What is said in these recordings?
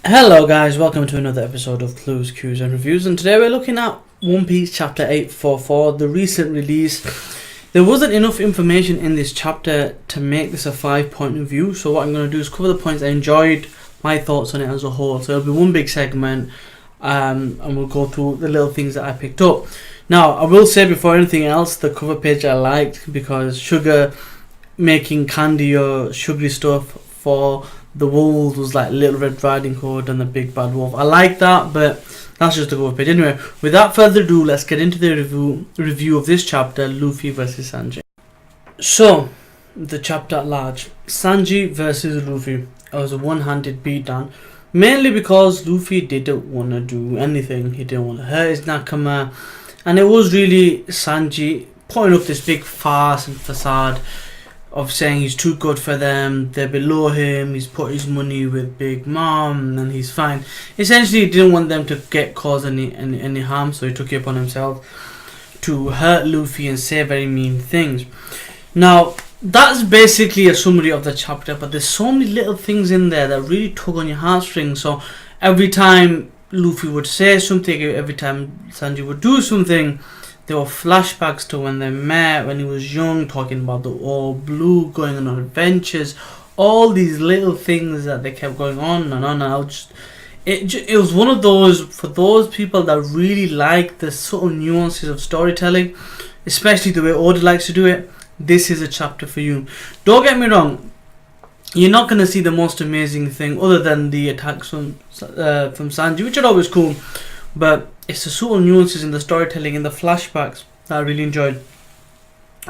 Hello guys, welcome to another episode of Clues, Cues and Reviews, and today we're looking at One Piece Chapter 844, the recent release. There wasn't enough information in this chapter to make this a 5-point review, so what I'm going to do is cover the points I enjoyed, my thoughts on it as a whole. So it'll be one big segment, and we'll go through the little things that I picked up. Now, I will say before anything else, the cover page I liked because Sugar making candy or sugary stuff for the wolves was like Little Red Riding Hood and the Big Bad Wolf. I like that, but that's just the cover page. Anyway, without further ado, let's get into the review of this chapter, Luffy versus Sanji. So, the chapter at large. Sanji versus Luffy. It was a one-handed beatdown. Mainly because Luffy didn't want to do anything. He didn't want to hurt his Nakama. And it was really Sanji putting up this big farce and facade of saying he's too good for them, they're below him, he's put his money with Big Mom and he's fine. Essentially, he didn't want them to cause any harm, so he took it upon himself to hurt Luffy and say very mean things. Now, that's basically a summary of the chapter, but there's so many little things in there that really tug on your heartstrings. So every time Luffy would say something, every time Sanji would do something, there were flashbacks to when they met, when he was young, talking about the all blue, going on adventures, all these little things that they kept going on and on. And it was one of those, for those people that really like the subtle nuances of storytelling, especially the way Oda likes to do it, this is a chapter for you. Don't get me wrong, you're not going to see the most amazing thing other than the attacks from Sanji, which are always cool, but it's the subtle nuances in the storytelling and the flashbacks that I really enjoyed.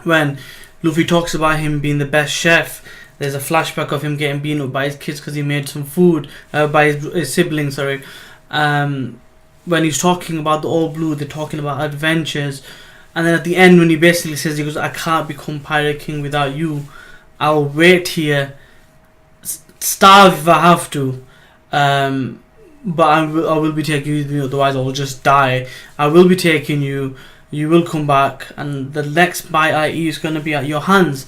When Luffy talks about him being the best chef, there's a flashback of him getting beaten up by his kids because he made some food, by his siblings, sorry. When he's talking about the All Blue, they're talking about adventures. And then at the end when he basically says, he goes, I can't become Pirate King without you. I'll wait here, starve if I have to. But I will be taking you with me, otherwise I will just die. I will be taking you, you will come back, and the next bite I eat is going to be at your hands.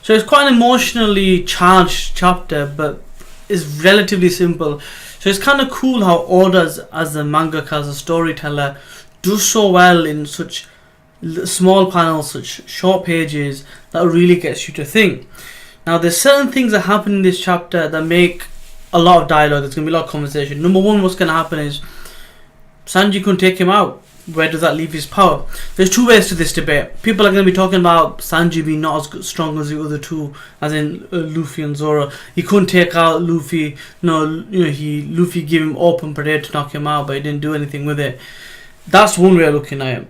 So it's quite an emotionally charged chapter, but it's relatively simple. So it's kind of cool how Oda, as a mangaka, as a storyteller, does so well in such small panels, such short pages, that really gets you to think. Now there's certain things that happen in this chapter that make a lot of dialogue, there's going to be a lot of conversation. Number one, what's going to happen is Sanji couldn't take him out. Where does that leave his power? There's two ways to this debate. People are going to be talking about Sanji being not as strong as the other two, as in Luffy and Zoro. He couldn't take out Luffy. Luffy gave him open parade to knock him out, but he didn't do anything with it. That's one way of looking at it.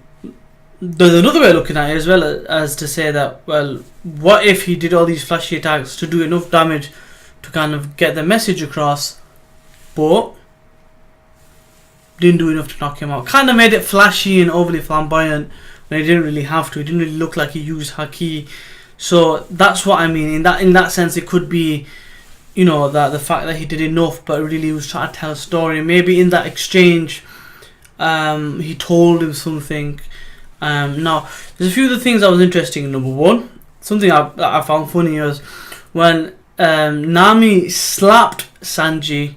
There's another way of looking at it as well, as to say that, well, what if he did all these flashy attacks to do enough damage to kind of get the message across, but didn't do enough to knock him out. Kind of made it flashy and overly flamboyant when he didn't really have to. It didn't really look like he used Haki. So that's what I mean. In that sense, it could be, that the fact that he did enough, but really he was trying to tell a story. Maybe in that exchange, he told him something. Now, there's a few other things that was interesting. Number one, something I found funny was when Nami slapped Sanji.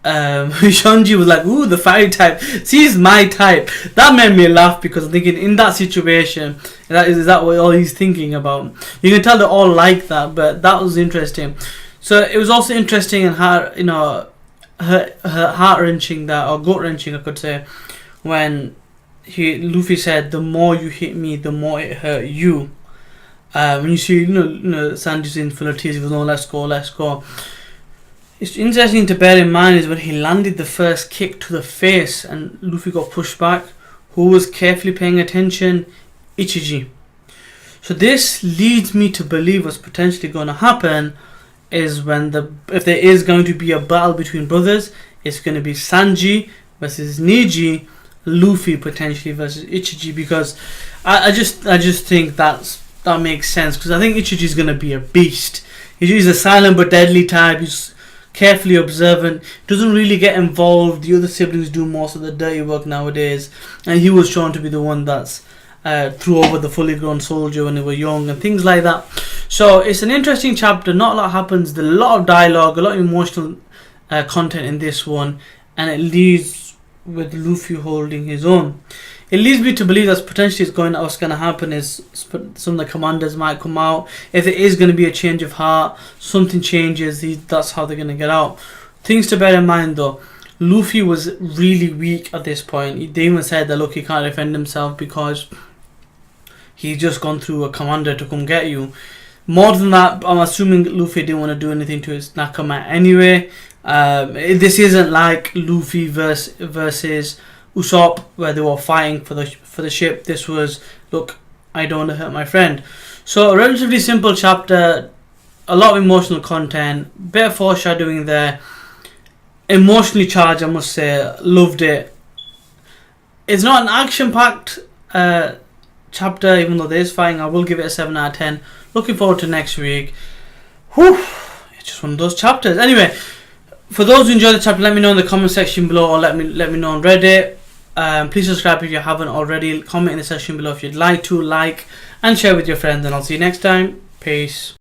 Shanji was like, ooh, the fire type. See, he's my type. That made me laugh because I'm thinking, in that situation, is that what all he's thinking about? You can tell they all like that, but that was interesting. So it was also interesting and her heart wrenching, that, or gut wrenching, I could say, when Luffy said, the more you hit me, the more it hurt you. When you see, Sanji's in full of tears, he goes, no, let's go. It's interesting to bear in mind is when he landed the first kick to the face and Luffy got pushed back, who was carefully paying attention? Ichiji. So this leads me to believe what's potentially going to happen is if there is going to be a battle between brothers, it's going to be Sanji versus Neji, Luffy potentially versus Ichiji, because I just think that makes sense, because I think Ichiji's going to be a beast. He's a silent but deadly type. He's carefully observant, doesn't really get involved. The other siblings do most of the dirty work nowadays, and he was shown to be the one that's threw over the fully grown soldier when they were young and things like that. So it's an interesting chapter. Not a lot happens. There's a lot of dialogue, a lot of emotional content in this one, and it leaves with Luffy holding his own. It leads me to believe that potentially what's going to happen is some of the commanders might come out. If it is going to be a change of heart, something changes, that's how they're going to get out. Things to bear in mind though, Luffy was really weak at this point. They even said that, look, he can't defend himself because he's just gone through a commander to come get you. More than that, I'm assuming Luffy didn't want to do anything to his Nakama anyway. This isn't like Luffy versus Usopp, where they were fighting for the ship. This was, look, I don't want to hurt my friend. So a relatively simple chapter, a lot of emotional content, bit of foreshadowing there. Emotionally charged, I must say. Loved it. It's not an action-packed chapter, even though there is fighting. I will give it a 7 out of 10. Looking forward to next week. Whew, it's just one of those chapters. Anyway, for those who enjoyed the chapter, let me know in the comment section below, or let me know on Reddit. Please subscribe if you haven't already. Comment in the section below if you'd like to, like and share with your friends, and I'll see you next time. Peace.